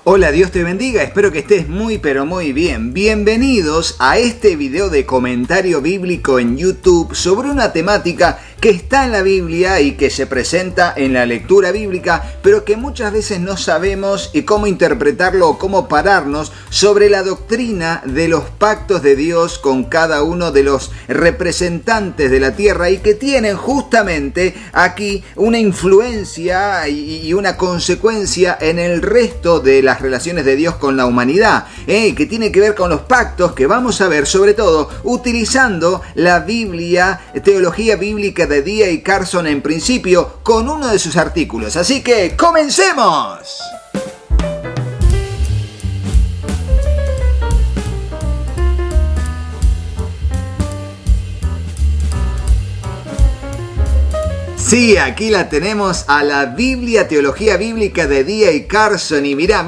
Hola, Dios te bendiga, espero que estés muy pero muy bien. Bienvenidos a este video de comentario bíblico en YouTube sobre una temática que está en la Biblia y que se presenta en la lectura bíblica, pero que muchas veces no sabemos cómo interpretarlo o cómo pararnos sobre la doctrina de los pactos de Dios con cada uno de los representantes de la tierra y que tienen justamente aquí una influencia y una consecuencia en el resto de las relaciones de Dios con la humanidad, que tiene que ver con los pactos que vamos a ver sobre todo utilizando la Biblia, teología bíblica de D.A. Carson en principio, con uno de sus artículos. Así que ¡comencemos! Sí, aquí la tenemos a la Biblia, teología bíblica de D.A. Carson. Y mirá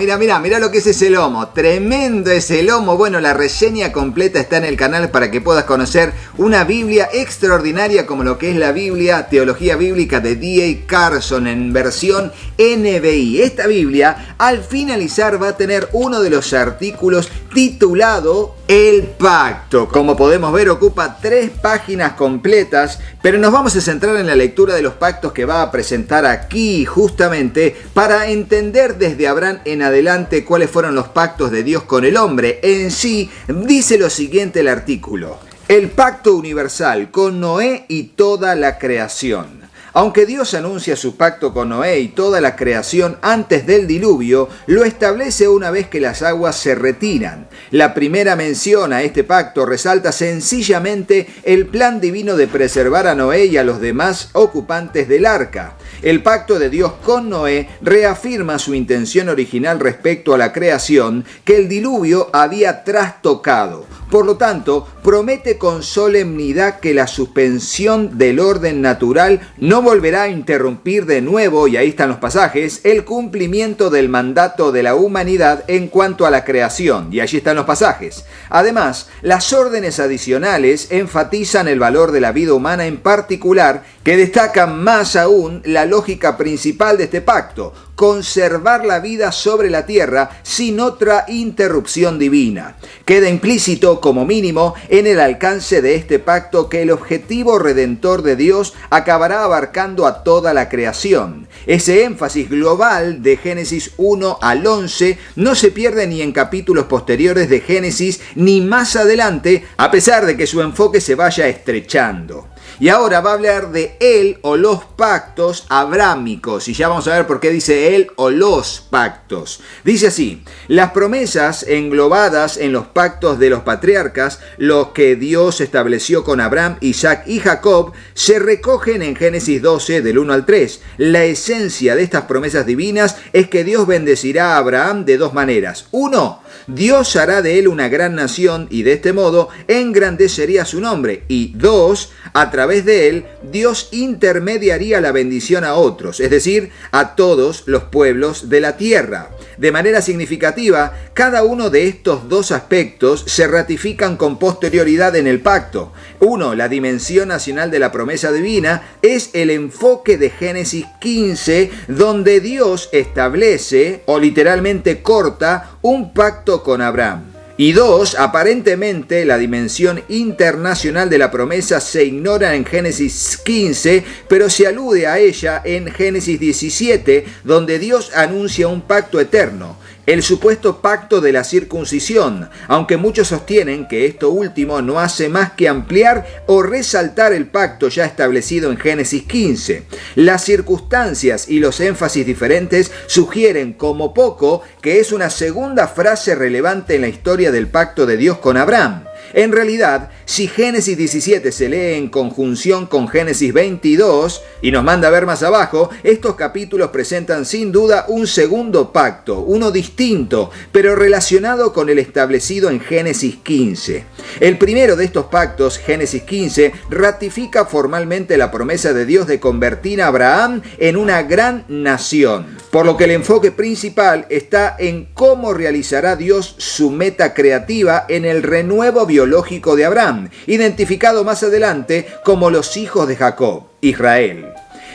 lo que es ese lomo. Tremendo ese lomo. Bueno, la reseña completa está en el canal para que puedas conocer una Biblia extraordinaria como lo que es la Biblia, teología bíblica de D.A. Carson en versión NBI. Esta Biblia, al finalizar, va a tener uno de los artículos titulado El Pacto. Como podemos ver, ocupa 3 páginas completas, pero nos vamos a centrar en la lectura de los pactos que va a presentar aquí justamente para entender desde Abraham en adelante cuáles fueron los pactos de Dios con el hombre. En sí, dice lo siguiente el artículo: el pacto universal con Noé y toda la creación. Aunque Dios anuncia su pacto con Noé y toda la creación antes del diluvio, lo establece una vez que las aguas se retiran. La primera mención a este pacto resalta sencillamente el plan divino de preservar a Noé y a los demás ocupantes del arca. El pacto de Dios con Noé reafirma su intención original respecto a la creación que el diluvio había trastocado. Por lo tanto, promete con solemnidad que la suspensión del orden natural no volverá a interrumpir de nuevo, y ahí están los pasajes, el cumplimiento del mandato de la humanidad en cuanto a la creación, y allí están los pasajes. Además, las órdenes adicionales enfatizan el valor de la vida humana en particular, que destacan más aún la lógica principal de este pacto: conservar la vida sobre la tierra sin otra interrupción divina. Queda implícito, como mínimo, en el alcance de este pacto que el objetivo redentor de Dios acabará abarcando a toda la creación. Ese énfasis global de Génesis 1 al 11 no se pierde ni en capítulos posteriores de Génesis ni más adelante, a pesar de que su enfoque se vaya estrechando. Y ahora va a hablar de él o los pactos abrámicos. Y ya vamos a ver por qué dice él o los pactos. Dice así: las promesas englobadas en los pactos de los patriarcas, los que Dios estableció con Abraham, Isaac y Jacob, se recogen en Génesis 12 del 1 al 3. La esencia de estas promesas divinas es que Dios bendecirá a Abraham de 2 maneras. 1. Dios hará de él una gran nación y de este modo engrandecería su nombre. Y 2. A través de él, Dios intermediaría la bendición a otros, es decir, a todos los pueblos de la tierra. De manera significativa, cada uno de estos 2 aspectos se ratifican con posterioridad en el pacto. 1. La dimensión nacional de la promesa divina es el enfoque de Génesis 15, donde Dios establece, o literalmente corta, un pacto con Abraham. Y 2, aparentemente la dimensión internacional de la promesa se ignora en Génesis 15, pero se alude a ella en Génesis 17, donde Dios anuncia un pacto eterno, el supuesto pacto de la circuncisión, aunque muchos sostienen que esto último no hace más que ampliar o resaltar el pacto ya establecido en Génesis 15. Las circunstancias y los énfasis diferentes sugieren como poco que es una segunda frase relevante en la historia del pacto de Dios con Abraham. En realidad, si Génesis 17 se lee en conjunción con Génesis 22, y nos manda a ver más abajo, estos capítulos presentan sin duda un segundo pacto, uno distinto, pero relacionado con el establecido en Génesis 15. El primero de estos pactos, Génesis 15, ratifica formalmente la promesa de Dios de convertir a Abraham en una gran nación, por lo que el enfoque principal está en cómo realizará Dios su meta creativa en el renuevo biológico de Abraham, identificado más adelante como los hijos de Jacob, Israel.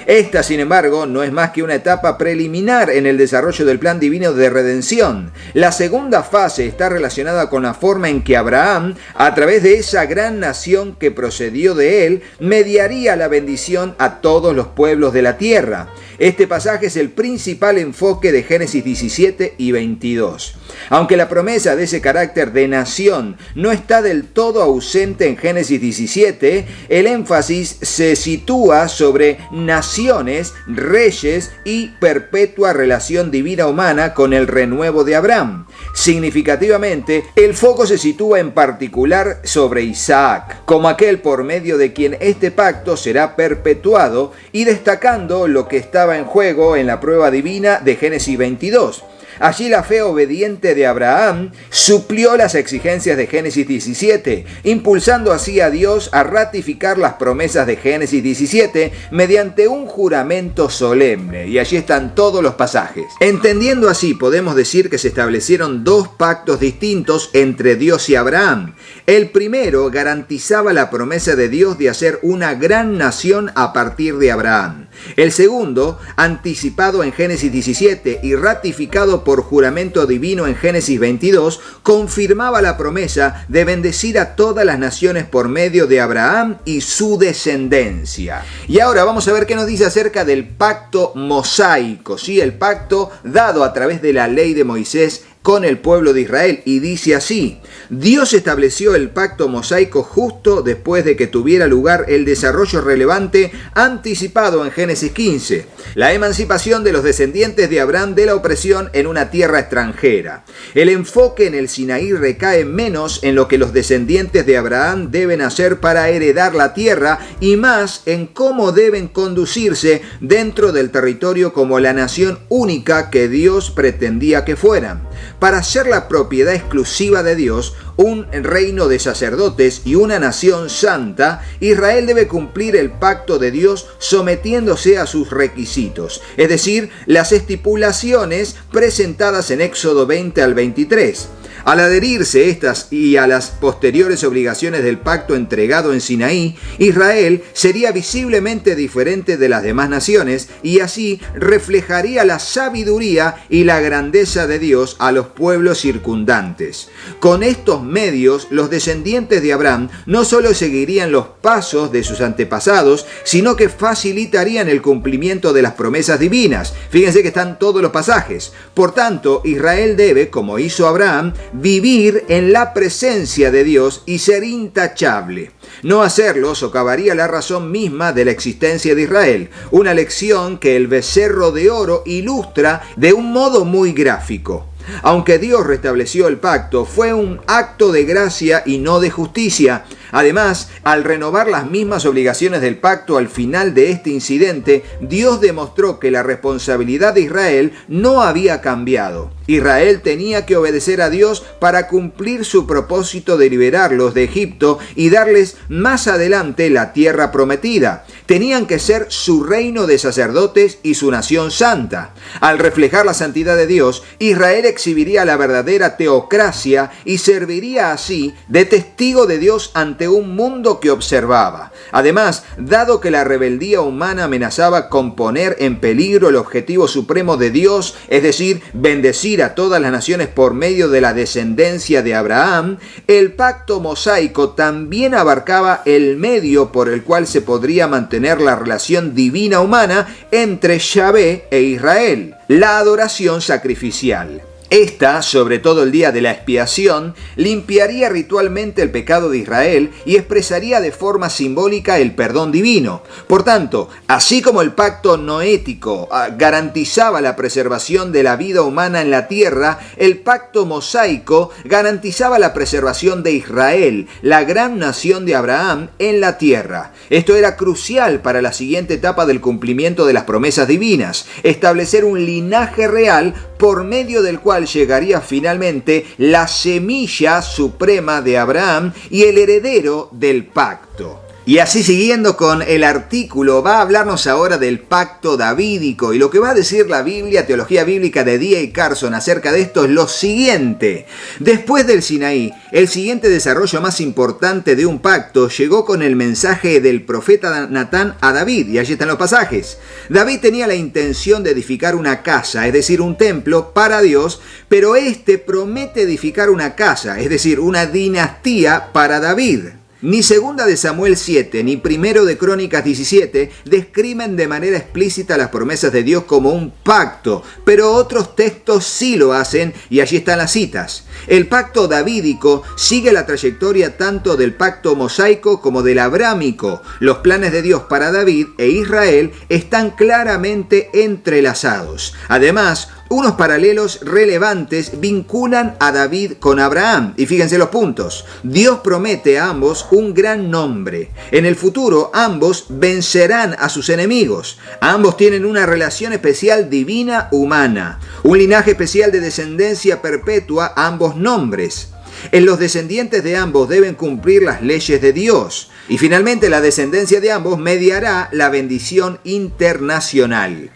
Esta, sin embargo, no es más que una etapa preliminar en el desarrollo del plan divino de redención. La segunda fase está relacionada con la forma en que Abraham, a través de esa gran nación que procedió de él, mediaría la bendición a todos los pueblos de la tierra. Este pasaje es el principal enfoque de Génesis 17 y 22. Aunque la promesa de ese carácter de nación no está del todo ausente en Génesis 17, el énfasis se sitúa sobre naciones, reyes y perpetua relación divina humana con el renuevo de Abraham. Significativamente, el foco se sitúa en particular sobre Isaac, como aquel por medio de quien este pacto será perpetuado, y destacando lo que estaba en juego en la prueba divina de Génesis 22. Allí la fe obediente de Abraham suplió las exigencias de Génesis 17, impulsando así a Dios a ratificar las promesas de Génesis 17 mediante un juramento solemne. Y allí están todos los pasajes. Entendiendo así, podemos decir que se establecieron dos pactos distintos entre Dios y Abraham. El primero garantizaba la promesa de Dios de hacer una gran nación a partir de Abraham. El segundo, anticipado en Génesis 17 y ratificado por juramento divino en Génesis 22, confirmaba la promesa de bendecir a todas las naciones por medio de Abraham y su descendencia. Y ahora vamos a ver qué nos dice acerca del pacto mosaico, ¿sí? El pacto dado a través de la ley de Moisés con el pueblo de Israel, y dice así: Dios estableció el pacto mosaico justo después de que tuviera lugar el desarrollo relevante anticipado en Génesis 15, la emancipación de los descendientes de Abraham de la opresión en una tierra extranjera. El enfoque en el Sinaí recae menos en lo que los descendientes de Abraham deben hacer para heredar la tierra y más en cómo deben conducirse dentro del territorio como la nación única que Dios pretendía que fueran. Para ser la propiedad exclusiva de Dios, un reino de sacerdotes y una nación santa, Israel debe cumplir el pacto de Dios sometiéndose a sus requisitos, es decir, las estipulaciones presentadas en Éxodo 20 al 23. Al adherirse estas y a las posteriores obligaciones del pacto entregado en Sinaí, Israel sería visiblemente diferente de las demás naciones y así reflejaría la sabiduría y la grandeza de Dios a los pueblos circundantes. Con estos medios, los descendientes de Abraham no solo seguirían los pasos de sus antepasados, sino que facilitarían el cumplimiento de las promesas divinas. Fíjense que están todos los pasajes. Por tanto, Israel debe, como hizo Abraham, vivir en la presencia de Dios y ser intachable. No hacerlo socavaría la razón misma de la existencia de Israel, una lección que el becerro de oro ilustra de un modo muy gráfico. Aunque Dios restableció el pacto, fue un acto de gracia y no de justicia. Además, al renovar las mismas obligaciones del pacto al final de este incidente, Dios demostró que la responsabilidad de Israel no había cambiado. Israel tenía que obedecer a Dios para cumplir su propósito de liberarlos de Egipto y darles más adelante la tierra prometida. Tenían que ser su reino de sacerdotes y su nación santa. Al reflejar la santidad de Dios, Israel exhibiría la verdadera teocracia y serviría así de testigo de Dios ante un mundo que observaba. Además, dado que la rebeldía humana amenazaba con poner en peligro el objetivo supremo de Dios, es decir, bendecir a todas las naciones por medio de la descendencia de Abraham, el pacto mosaico también abarcaba el medio por el cual se podría mantener la relación divina humana entre Yahvé e Israel, la adoración sacrificial. Esta, sobre todo el día de la expiación, limpiaría ritualmente el pecado de Israel y expresaría de forma simbólica el perdón divino. Por tanto, así como el pacto noético garantizaba la preservación de la vida humana en la tierra, el pacto mosaico garantizaba la preservación de Israel, la gran nación de Abraham, en la tierra. Esto era crucial para la siguiente etapa del cumplimiento de las promesas divinas: establecer un linaje real por medio del cual llegaría finalmente la semilla suprema de Abraham y el heredero del pacto. Y así siguiendo con el artículo, va a hablarnos ahora del pacto davídico, y lo que va a decir la Biblia, Teología Bíblica de D.A. Carson acerca de esto es lo siguiente. Después del Sinaí, el siguiente desarrollo más importante de un pacto llegó con el mensaje del profeta Natán a David, y allí están los pasajes. David tenía la intención de edificar una casa, es decir, un templo para Dios, pero este promete edificar una casa, es decir, una dinastía para David. Ni 2 de Samuel 7 ni 1 de Crónicas 17 describen de manera explícita las promesas de Dios como un pacto, pero otros textos sí lo hacen y allí están las citas. El pacto davídico sigue la trayectoria tanto del pacto mosaico como del abrámico. Los planes de Dios para David e Israel están claramente entrelazados. Además, unos paralelos relevantes vinculan a David con Abraham. Y fíjense los puntos. Dios promete a ambos un gran nombre. En el futuro, ambos vencerán a sus enemigos. Ambos tienen una relación especial divina humana. Un linaje especial de descendencia perpetua, ambos nombres. En los descendientes de ambos deben cumplir las leyes de Dios. Y finalmente, la descendencia de ambos mediará la bendición internacional.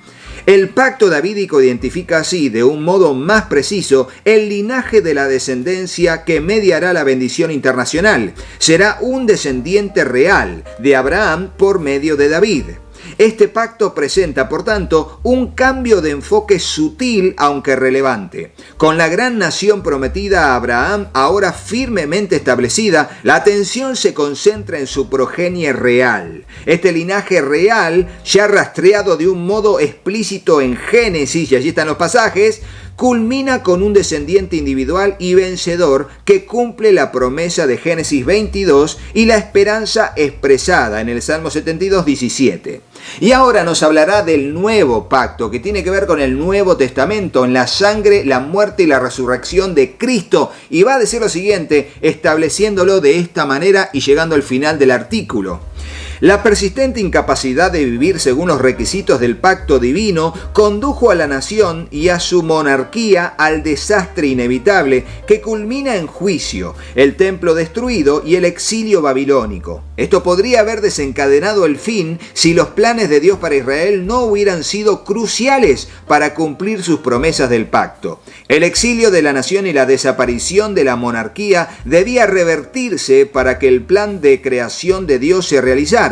El pacto davídico identifica así, de un modo más preciso, el linaje de la descendencia que mediará la bendición internacional. Será un descendiente real de Abraham por medio de David. Este pacto presenta, por tanto, un cambio de enfoque sutil, aunque relevante. Con la gran nación prometida a Abraham, ahora firmemente establecida, la atención se concentra en su progenie real. Este linaje real, ya rastreado de un modo explícito en Génesis, y allí están los pasajes, culmina con un descendiente individual y vencedor que cumple la promesa de Génesis 22 y la esperanza expresada en el Salmo 72, 17. Y ahora nos hablará del nuevo pacto, que tiene que ver con el Nuevo Testamento, en la sangre, la muerte y la resurrección de Cristo. Y va a decir lo siguiente, estableciéndolo de esta manera y llegando al final del artículo. La persistente incapacidad de vivir según los requisitos del pacto divino condujo a la nación y a su monarquía al desastre inevitable que culmina en juicio, el templo destruido y el exilio babilónico. Esto podría haber desencadenado el fin si los planes de Dios para Israel no hubieran sido cruciales para cumplir sus promesas del pacto. El exilio de la nación y la desaparición de la monarquía debía revertirse para que el plan de creación de Dios se realizara.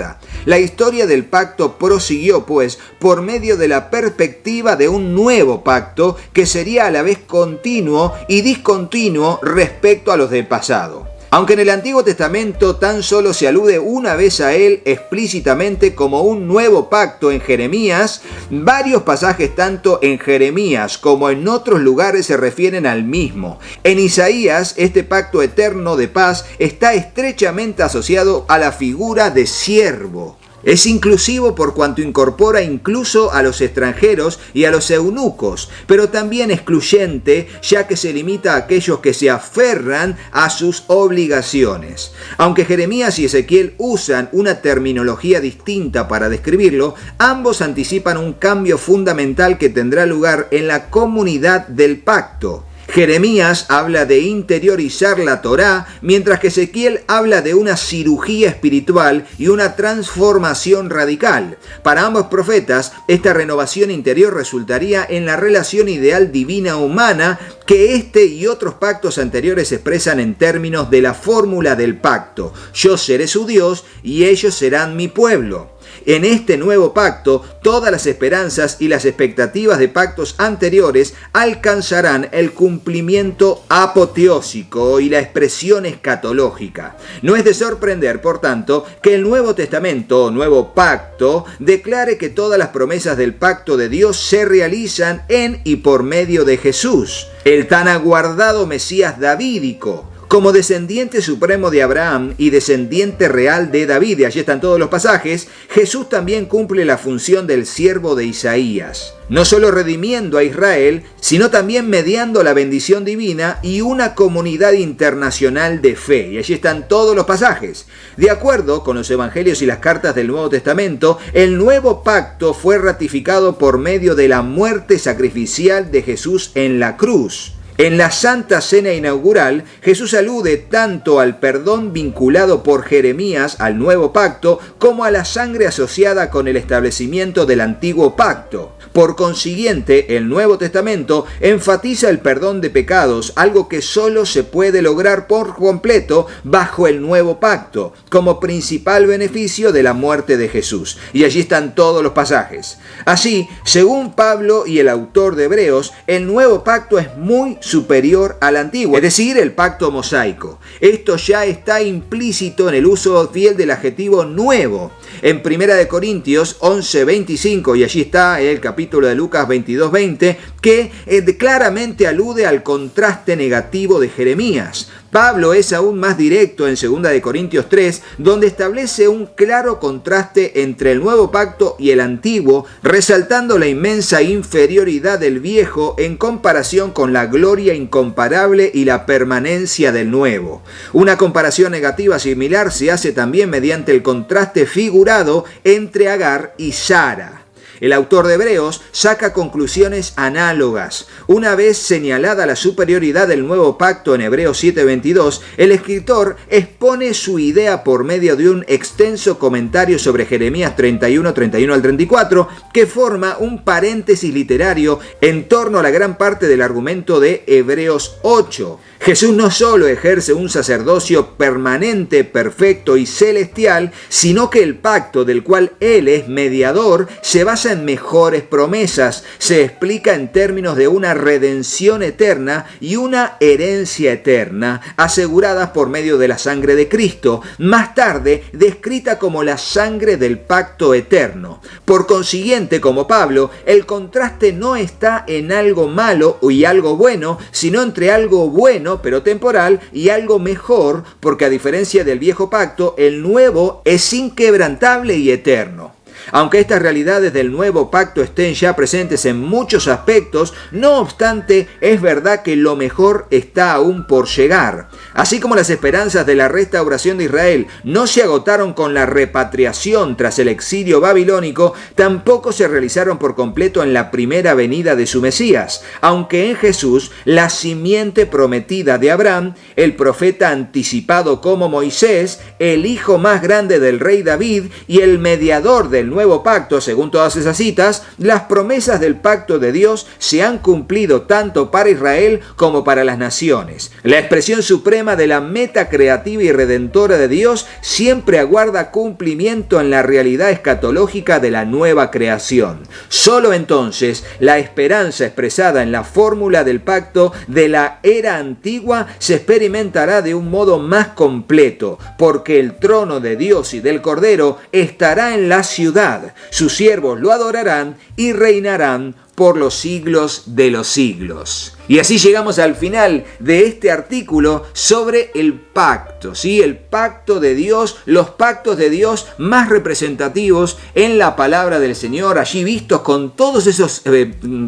La historia del pacto prosiguió, pues, por medio de la perspectiva de un nuevo pacto que sería a la vez continuo y discontinuo respecto a los del pasado. Aunque en el Antiguo Testamento tan solo se alude una vez a él explícitamente como un nuevo pacto en Jeremías, varios pasajes tanto en Jeremías como en otros lugares se refieren al mismo. En Isaías, este pacto eterno de paz está estrechamente asociado a la figura de siervo. Es inclusivo por cuanto incorpora incluso a los extranjeros y a los eunucos, pero también excluyente ya que se limita a aquellos que se aferran a sus obligaciones. Aunque Jeremías y Ezequiel usan una terminología distinta para describirlo, ambos anticipan un cambio fundamental que tendrá lugar en la comunidad del pacto. Jeremías habla de interiorizar la Torá, mientras que Ezequiel habla de una cirugía espiritual y una transformación radical. Para ambos profetas, esta renovación interior resultaría en la relación ideal divina humana que este y otros pactos anteriores expresan en términos de la fórmula del pacto. Yo seré su Dios y ellos serán mi pueblo. En este nuevo pacto, todas las esperanzas y las expectativas de pactos anteriores alcanzarán el cumplimiento apoteósico y la expresión escatológica. No es de sorprender, por tanto, que el Nuevo Testamento, o Nuevo Pacto, declare que todas las promesas del pacto de Dios se realizan en y por medio de Jesús, el tan aguardado Mesías davídico. Como descendiente supremo de Abraham y descendiente real de David, y allí están todos los pasajes, Jesús también cumple la función del siervo de Isaías, no solo redimiendo a Israel, sino también mediando la bendición divina y una comunidad internacional de fe, y allí están todos los pasajes. De acuerdo con los evangelios y las cartas del Nuevo Testamento, el nuevo pacto fue ratificado por medio de la muerte sacrificial de Jesús en la cruz. En la Santa Cena Inaugural, Jesús alude tanto al perdón vinculado por Jeremías al nuevo pacto, como a la sangre asociada con el establecimiento del antiguo pacto. Por consiguiente, el Nuevo Testamento enfatiza el perdón de pecados, algo que solo se puede lograr por completo bajo el nuevo pacto, como principal beneficio de la muerte de Jesús. Y allí están todos los pasajes. Así, según Pablo y el autor de Hebreos, el nuevo pacto es muy superior al antiguo, es decir, el pacto mosaico. Esto ya está implícito en el uso fiel del adjetivo nuevo. En 1 Corintios 11:25, y allí está el capítulo de Lucas 22:20, que claramente alude al contraste negativo de Jeremías. Pablo es aún más directo en 2 Corintios 3, donde establece un claro contraste entre el nuevo pacto y el antiguo, resaltando la inmensa inferioridad del viejo en comparación con la gloria incomparable y la permanencia del nuevo. Una comparación negativa similar se hace también mediante el contraste figurado entre Agar y Sara. El autor de Hebreos saca conclusiones análogas. Una vez señalada la superioridad del nuevo pacto en Hebreos 7:22, el escritor expone su idea por medio de un extenso comentario sobre Jeremías 31 al 34, que forma un paréntesis literario en torno a la gran parte del argumento de Hebreos 8. Jesús no solo ejerce un sacerdocio permanente, perfecto y celestial, sino que el pacto del cual Él es mediador se basa en mejores promesas, se explica en términos de una redención eterna y una herencia eterna, aseguradas por medio de la sangre de Cristo, más tarde descrita como la sangre del pacto eterno. Por consiguiente, como Pablo, el contraste no está en algo malo y algo bueno, sino entre algo bueno pero temporal y algo mejor, porque a diferencia del viejo pacto, el nuevo es inquebrantable y eterno. Aunque estas realidades del nuevo pacto estén ya presentes en muchos aspectos, no obstante, es verdad que lo mejor está aún por llegar. Así como las esperanzas de la restauración de Israel no se agotaron con la repatriación tras el exilio babilónico, tampoco se realizaron por completo en la primera venida de su Mesías, aunque en Jesús, la simiente prometida de Abraham, el profeta anticipado como Moisés, el hijo más grande del rey David y el mediador del nuevo pacto, según todas esas citas, las promesas del pacto de Dios se han cumplido tanto para Israel como para las naciones. La expresión suprema de la meta creativa y redentora de Dios siempre aguarda cumplimiento en la realidad escatológica de la nueva creación. Solo entonces la esperanza expresada en la fórmula del pacto de la era antigua se experimentará de un modo más completo, porque el trono de Dios y del Cordero estará en la ciudad. Sus siervos lo adorarán y reinarán por los siglos de los siglos. Y así llegamos al final de este artículo sobre el pacto, ¿sí? El pacto de Dios, los pactos de Dios más representativos en la palabra del Señor, allí vistos con todos esos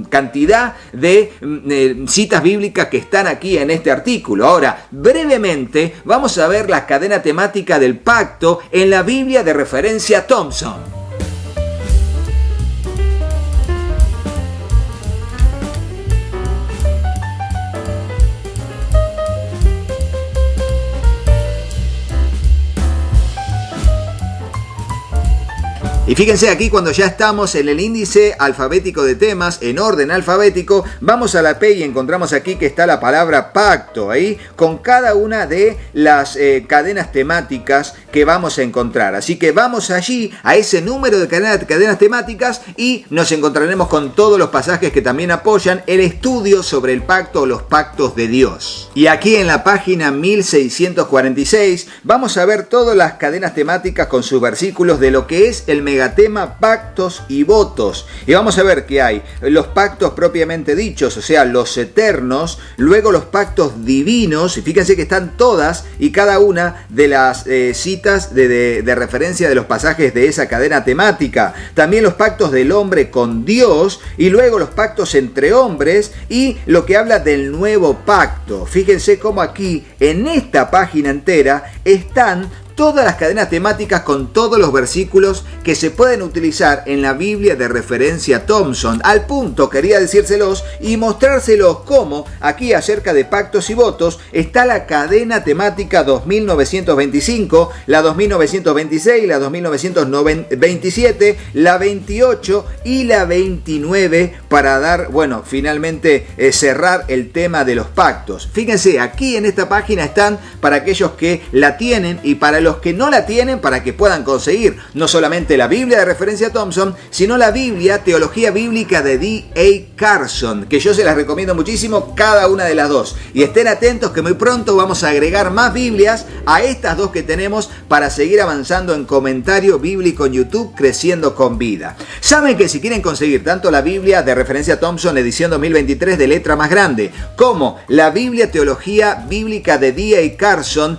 cantidad de citas bíblicas que están aquí en este artículo. Ahora, brevemente, vamos a ver la cadena temática del pacto en la Biblia de referencia Thompson. Y fíjense aquí, cuando ya estamos en el índice alfabético de temas, en orden alfabético, vamos a la P y encontramos aquí que está la palabra pacto, ahí, con cada una de las cadenas temáticas que vamos a encontrar. Así que vamos allí, a ese número de cadenas temáticas, y nos encontraremos con todos los pasajes que también apoyan el estudio sobre el pacto o los pactos de Dios. Y aquí en la página 1646, vamos a ver todas las cadenas temáticas con sus versículos de lo que es el megatema pactos y votos. Y vamos a ver que hay los pactos propiamente dichos, o sea, los eternos, luego los pactos divinos, y fíjense que están todas y cada una de las citas de referencia de los pasajes de esa cadena temática. También los pactos del hombre con Dios, y luego los pactos entre hombres, y lo que habla del nuevo pacto. Fíjense cómo aquí, en esta página entera, están todas las cadenas temáticas con todos los versículos que se pueden utilizar en la Biblia de referencia Thompson. Al punto quería decírselos y mostrárselos cómo aquí acerca de pactos y votos está la cadena temática 2925, la 2926, la 2927, la 28 y la 29 para dar, bueno, finalmente cerrar el tema de los pactos. Fíjense, aquí en esta página están para aquellos que la tienen y para los que no la tienen para que puedan conseguir no solamente la Biblia de referencia Thompson, sino la Biblia Teología Bíblica de D.A. Carson, que yo se las recomiendo muchísimo, cada una de las dos. Y estén atentos que muy pronto vamos a agregar más Biblias a estas dos que tenemos para seguir avanzando en comentario bíblico en YouTube, creciendo con vida. Saben que si quieren conseguir tanto la Biblia de referencia Thompson edición 2023 de letra más grande como la Biblia Teología Bíblica de D.A. Carson,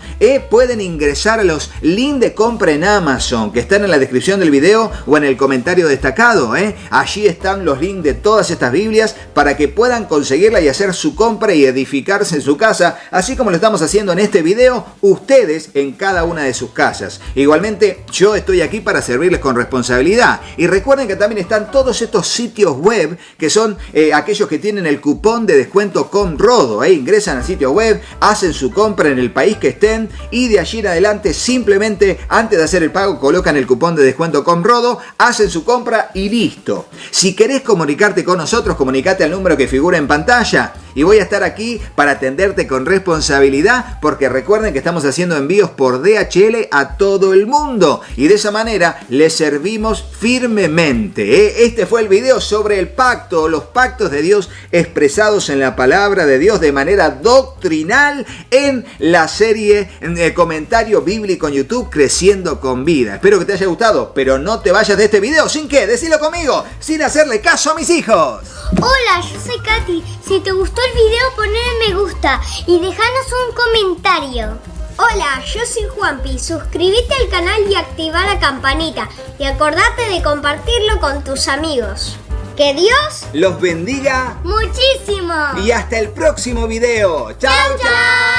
pueden ingresar a los links de compra en Amazon que están en la descripción del video o en el comentario destacado. Allí están los links de todas estas Biblias para que puedan conseguirla y hacer su compra y edificarse en su casa, así como lo estamos haciendo en este video, ustedes en cada una de sus casas. Igualmente, yo estoy aquí para servirles con responsabilidad. Y recuerden que también están todos estos sitios web que son aquellos que tienen el cupón de descuento Comrodo. Ingresan al sitio web, hacen su compra en el país que estén y de allí en adelante simplemente antes de hacer el pago colocan el cupón de descuento Comrodo, hacen su compra y listo. Si querés comunicarte con nosotros, comunicate al número que figura en pantalla y voy a estar aquí para atenderte con responsabilidad, porque recuerden que estamos haciendo envíos por DHL a todo el mundo y de esa manera les servimos firmemente. Este fue el video sobre el pacto, los pactos de Dios expresados en la palabra de Dios de manera doctrinal en la serie comentario bíblico en YouTube Creciendo con Vida. Espero que te haya gustado, pero no te vayas de este video sin que, decilo conmigo, sin hacerle caso a mis hijos. Hola, yo soy Katy. Si te gustó el video, ponle me gusta y déjanos un comentario. Hola, yo soy Juanpi. Suscríbete al canal y activa la campanita. Y acordate de compartirlo con tus amigos. Que Dios los bendiga muchísimo. Y hasta el próximo video. ¡Chao, chao!